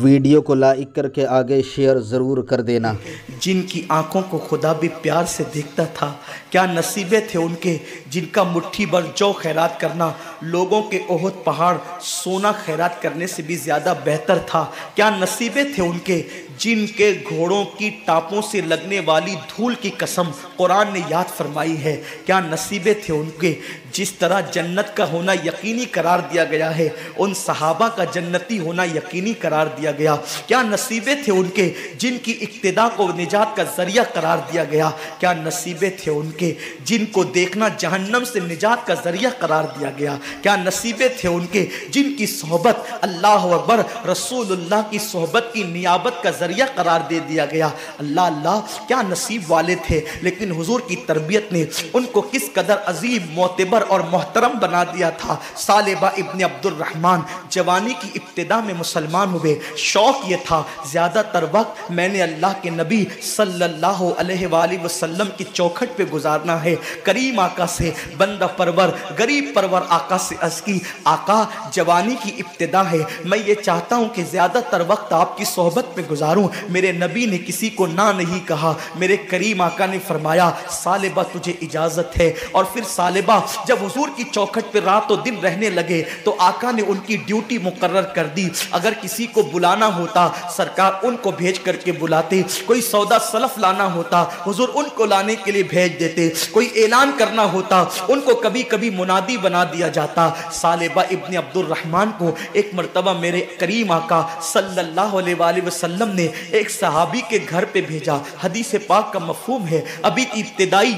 Video को like करके आगे शेयर ज़रूर कर देना। जिनकी आंखों को खुदा भी प्यार से देखता था, क्या नसीबे थे उनके जिनका मुट्ठी भर जौ खैरात करना लोगों के ओहद पहाड़ सोना खैरात करने से भी ज़्यादा बेहतर था। क्या नसीबे थे उनके जिनके घोड़ों की टापों से लगने वाली धूल की कसम कुरान ने याद फरमाई है। क्या नसीबे थे उनके जिस तरह जन्नत का होना यकीनी करार दिया गया है, उन सहाबा का जन्नती होना यकीनी करार दिया गया। क्या नसीबे थे उनके जिनकी इक्तिदा को निजात का जरिया करार दिया गया। क्या नसीबे थे उनके जिनको देखना जहन्नम से निजात का जरिया करार दिया गया। क्या नसीबे थे उनके जिनकी सोहबत अल्लाह अकबर रसूलुल्लाह की सोहबत की नियाबत का जरिया करार दे दिया गया। अल्लाह अल्लाह क्या नसीब वाले थे। लेकिन हुजूर की तरबियत ने उनको किस कदर अजीम मोतबर और मोहतरम बना दिया था। सालेबा इब्न अब्दुल रहमान जवानी की इब्तिदा में मुसलमान हुए। शौक ये था ज़्यादातर वक्त मैंने अल्लाह के नबी सल्लल्लाहु अलैहि वसल्लम की चौखट पे गुजारना है। करीम आका से बंदा परवर गरीब परवर आका से अस्की आका जवानी की इब्तिदा है, मैं ये चाहता हूँ कि ज़्यादातर वक्त आपकी सोहबत में गुजारूँ। मेरे नबी ने किसी को ना नहीं कहा। मेरे करीम आका ने फरमाया सालेबा तुझे इजाज़त है। और फिर सालेबा जब हुजूर की चौखट पर रातों दिन रहने लगे तो आका ने उनकी ड्यूटी मुकर्रर कर दी। अगर किसी को बुलाना होता सरकार उनको भेज करके बुलाते, कोई सौदा सलफ लाना होता हुजूर उनको लाने के लिए भेज देते, कोई ऐलान करना होता उनको कभी कभी मुनादी बना दिया जाता। सालेबा इब्न अब्दुल रहमान को एक मर्तबा मेरे करीम आका सल्लल्लाहु अलैहि वसल्लम ने एक सहाबी के घर पे भेजा। हदीस पाक का मफहूम है अभी इब्तिदाई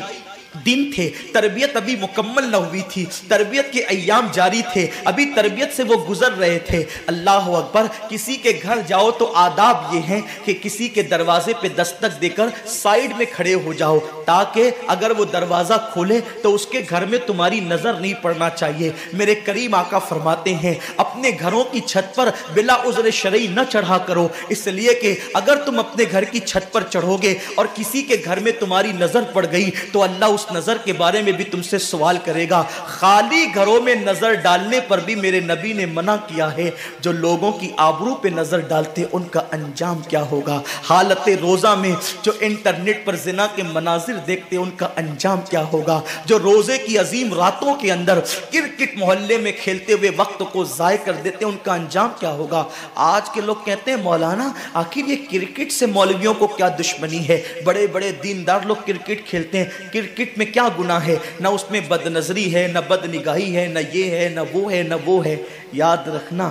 दिन थे, तरबियत अभी मुकम्मल न हुई थी, तरबियत के अय्याम जारी थे, अभी तरबियत से वो गुजर रहे थे। अल्लाह अकबर किसी के घर जाओ तो आदाब ये हैं कि किसी के दरवाजे पे दस्तक देकर साइड में खड़े हो जाओ ताकि अगर वो दरवाज़ा खोले तो उसके घर में तुम्हारी नज़र नहीं पड़ना चाहिए। मेरे करीम आका फरमाते हैं अपने घरों की छत पर बिला उज़्र शरई न चढ़ा करो, इसलिए कि अगर तुम अपने घर की छत पर चढ़ोगे और किसी के घर में तुम्हारी नज़र पड़ गई तो अल्लाह नजर के बारे में भी तुमसे सवाल करेगा। खाली घरों में नजर डालने पर भी मेरे नबी ने मना किया है। जो लोगों की आबरू पे नजर डालते उनका अंजाम क्या होगा। हालत रोजा में जो इंटरनेट पर जिना के मनाजिर देखते उनका अंजाम क्या होगा। जो रोजे की अजीम रातों के अंदर क्रिकेट मोहल्ले में खेलते हुए वक्त को जाय कर देते उनका अंजाम क्या होगा। आज के लोग कहते हैं मौलाना आखिर ये क्रिकेट से मौलवियों को क्या दुश्मनी है। बड़े बड़े दीनदार लोग क्रिकेट खेलते हैं, क्रिकेट में क्या गुनाह है, ना उसमें बदनजरी है, ना बदनिगाही है, ना ये है, ना वो है, ना वो है। याद रखना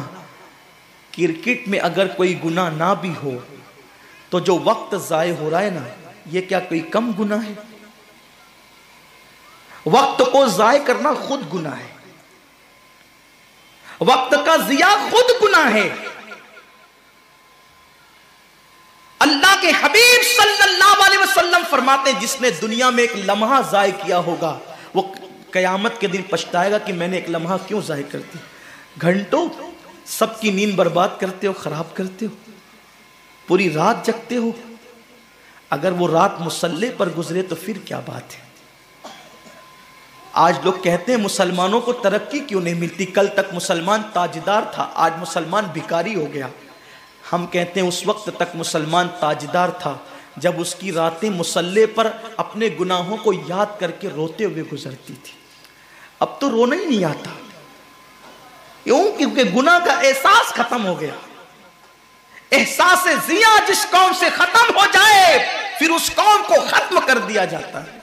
क्रिकेट में अगर कोई गुनाह ना भी हो तो जो वक्त जाय हो रहा है ना ये क्या कोई कम गुनाह है। वक्त को जाय करना खुद गुनाह है, वक्त का जिया खुद गुनाह है। अल्लाह के हबीब सल्लल्लाहु अलैहि वसल्लम फरमाते हैं जिसने दुनिया में एक लम्हा जाय किया होगा वो कयामत के दिन पछताएगा कि मैंने एक लम्हा क्यों जाय कर दी। घंटों सबकी नींद बर्बाद करते हो, खराब करते हो, पूरी रात जगते हो। अगर वो रात मुसल्ले पर गुजरे तो फिर क्या बात है। आज लोग कहते हैं मुसलमानों को तरक्की क्यों नहीं मिलती। कल तक मुसलमान ताजदार था, आज मुसलमान भिखारी हो गया। हम कहते हैं उस वक्त तक मुसलमान ताजदार था जब उसकी रातें मुसल्ले पर अपने गुनाहों को याद करके रोते हुए गुजरती थी। अब तो रोना ही नहीं आता, क्यों? क्योंकि गुनाह का एहसास खत्म हो गया। एहसास जिया जिस कौम से खत्म हो जाए फिर उस कौम को खत्म कर दिया जाता है।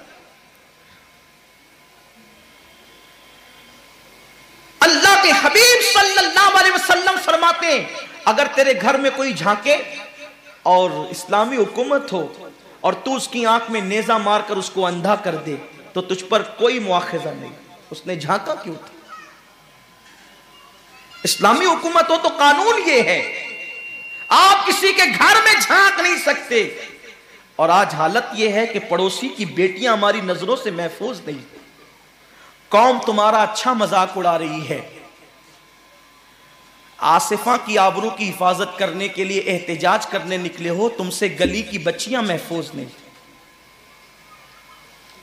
अल्लाह के हबीब सल्लल्लाहु अलैहि वसल्लम फरमाते हैं अगर तेरे घर में कोई झांके और इस्लामी हुकूमत हो और तू उसकी आंख में नेजा मारकर उसको अंधा कर दे तो तुझ पर कोई मुआखजा नहीं। उसने झांका क्यों था। इस्लामी हुकूमत हो तो कानून ये है आप किसी के घर में झांक नहीं सकते। और आज हालत ये है कि पड़ोसी की बेटियां हमारी नजरों से महफूज नहीं। कौम तुम्हारा अच्छा मजाक उड़ा रही है। आसिफा की आबरू की हिफाजत करने के लिए एहतजाज करने निकले हो, तुमसे गली की बच्चियां महफूज नहीं।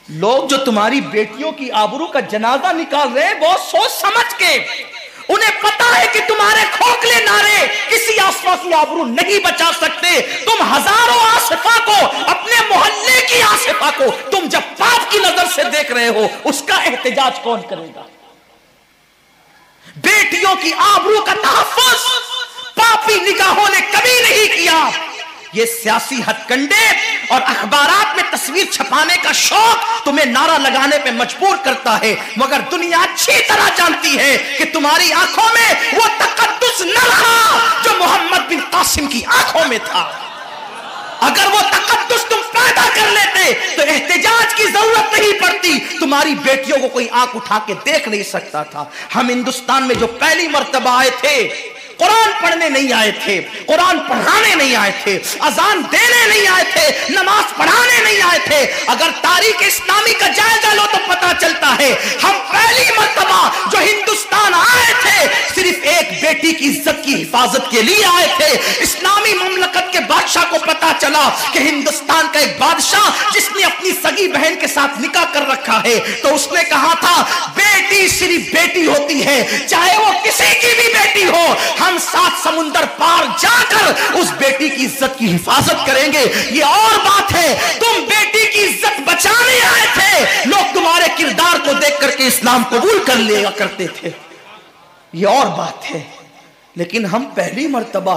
लोग जो तुम्हारी बेटियों की आबरू का जनाजा निकाल रहे हैं बहुत सोच समझ के उन्हें पता है कि तुम्हारे खोखले नारे किसी आसफा की आबरू नहीं बचा सकते। तुम हजारों आसिफा को, अपने मोहल्ले की आसिफा को तुम जब पाप की नजर से देख रहे हो, उसका एहतजाज कौन करेगा? बेटियों की आबरू का तहफ्फुज पापी निगाहों ने कभी नहीं किया। ये सियासी हथकंडे और अखबारात में तस्वीर छपाने का शौक तुम्हें नारा लगाने पे मजबूर करता है, मगर दुनिया अच्छी तरह जानती है कि तुम्हारी आंखों में वो तकद्दुस न रहा जो मोहम्मद बिन कासिम की आंखों में था। अगर वो तकद्दुस तुम पैदा कर लेते तो एहतजाज की जरूरत नहीं पड़ती, तुम्हारी बेटियों को कोई आंख उठा के देख नहीं सकता था। हम हिंदुस्तान में जो पहली मर्तबा आए थे, कुरान पढ़ने नहीं आए थे, कुरान पढ़ाने नहीं आए थे, अजान देने नहीं आए थे, नमाज पढ़ाने नहीं आए थे। अगर तारीख इस्लामी का जायजा लो तो पता चलता है हम पहली मर्तबा जो हिंदुस्तान आए थे सिर्फ एक बेटी की इज्जत की हिफाजत के लिए आए थे। इस्लामी ममलकत के बादशाह को पता चला कि हिंदुस्तान का एक बादशाह जिसने अपनी सगी बहन के साथ निकाह कर रखा है, तो उसने कहा था बेटी सिर्फ बेटी होती है, चाहे वो किसी की भी बेटी हो, हम 7 समुंदर पार जाकर उस बेटी की इज्जत की हिफाजत करेंगे। ये और बात है, तुम बेटी की इज्जत बचाने आए थे, लोग तुम्हारे किरदार को देख करके इस्लाम कबूल कर लिया करते थे, ये और बात है। लेकिन हम पहली मर्तबा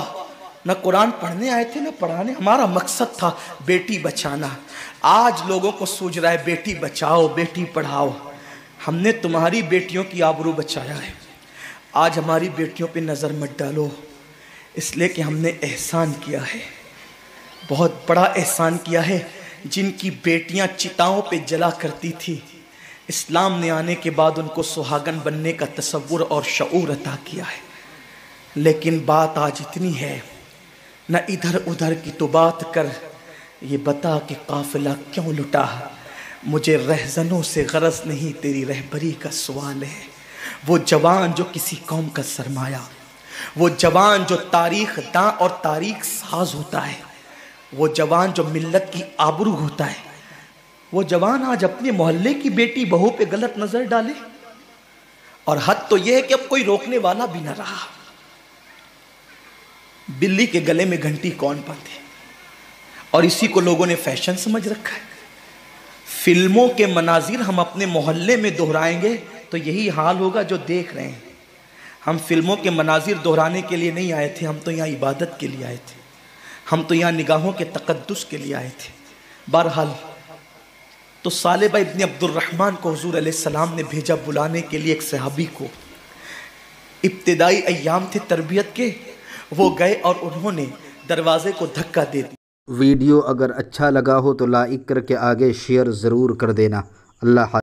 न कुरान पढ़ने आए थे न पढ़ाने, हमारा मकसद था बेटी बचाना। आज लोगों को सूझ रहा है बेटी बचाओ बेटी पढ़ाओ। हमने तुम्हारी बेटियों की आबरू बचाया है, आज हमारी बेटियों पे नज़र मत डालो, इसलिए कि हमने एहसान किया है, बहुत बड़ा एहसान किया है। जिनकी बेटियां चिताओं पे जला करती थी, इस्लाम ने आने के बाद उनको सुहागन बनने का तसव्वुर और शऊर अता किया है। लेकिन बात आज इतनी है, न इधर उधर की तो बात कर, ये बता कि काफिला क्यों लुटा। मुझे रहजनों से गरज नहीं, तेरी रहबरी का सवाल है। वो जवान जो किसी कौम का सरमाया, वो जवान जो तारीख दां और तारीख साज होता है, वो जवान जो मिल्लत की आबरू होता है, वो जवान आज अपने मोहल्ले की बेटी बहू पे गलत नजर डाले। और हद तो यह है कि अब कोई रोकने वाला भी ना रहा। बिल्ली के गले में घंटी कौन बांधे, और इसी को लोगों ने फैशन समझ रखा है। फिल्मों के मनाजिर हम अपने मोहल्ले में दोहराएंगे तो यही हाल होगा जो देख रहे हैं। हम फिल्मों के मनाजिर दोहराने के लिए नहीं आए थे, हम तो यहाँ इबादत के लिए आए थे, हम तो यहाँ निगाहों के तकद्दुस के लिए आए थे। बहरहाल तो सालेबा इब्न अब्दुर्रहमान को हुजूर अलैहिस्सलाम ने भेजा बुलाने के लिए एक सहाबी को। इब्तिदाई अय्याम थे तरबियत के, वो गए और उन्होंने दरवाजे को धक्का दे दिया। वीडियो अगर अच्छा लगा हो तो लाइक करके आगे शेयर ज़रूर कर देना। अल्लाह।